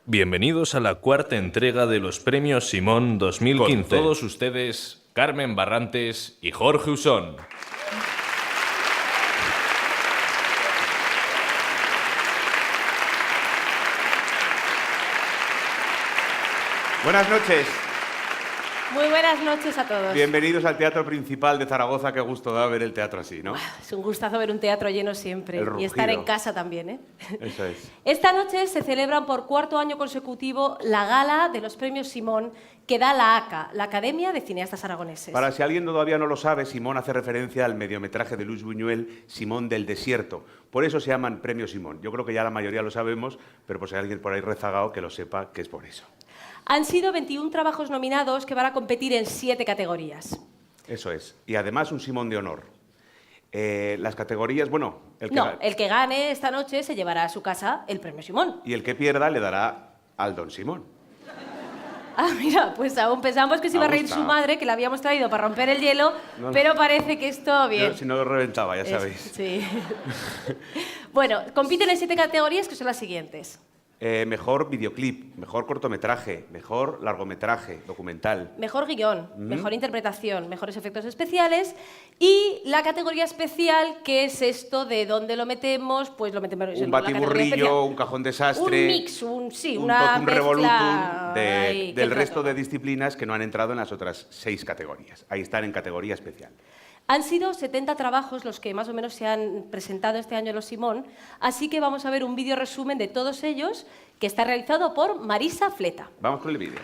Bienvenidos a la cuarta entrega de los Premios Simón 2015. Con todos ustedes, Carmen Barrantes y Jorge Usón. Buenas noches. Muy buenas noches a todos. Bienvenidos al Teatro Principal de Zaragoza. Qué gusto da ver el teatro así, ¿no? Es un gustazo ver un teatro lleno siempre y estar en casa también, ¿eh? Eso es. Esta noche se celebran por cuarto año consecutivo la gala de los Premios Simón que da la ACA, la Academia de Cineastas Aragoneses. Para si alguien todavía no lo sabe, Simón hace referencia al mediometraje de Luis Buñuel, Simón del Desierto. Por eso se llaman Premios Simón. Yo creo que ya la mayoría lo sabemos, pero por si hay alguien por ahí rezagado que lo sepa, que es por eso. Han sido 21 trabajos nominados que van a competir en 7 categorías. Eso es. Y además un Simón de honor. Las categorías, bueno... El que gane esta noche se llevará a su casa el Premio Simón. Y el que pierda le dará al Don Simón. Ah, mira, pues aún pensamos que se iba a reír su madre, que la habíamos traído para romper el hielo, no, pero parece que esto bien. No, si no lo reventaba, ya sabéis. Sí. Bueno, compiten en 7 categorías que son las siguientes. Mejor videoclip, mejor cortometraje, mejor largometraje, documental. Mejor guión, mejor interpretación, mejores efectos especiales y la categoría especial, que es esto de dónde lo metemos, pues lo metemos en un batiburrillo, un cajón desastre, un mix, un totum revolutum del resto de disciplinas que no han entrado en las otras 6 categorías. Ahí están en categoría especial. Han sido 70 trabajos los que más o menos se han presentado este año en los Simón, así que vamos a ver un vídeo resumen de todos ellos que está realizado por Marisa Fleta. Vamos con el vídeo.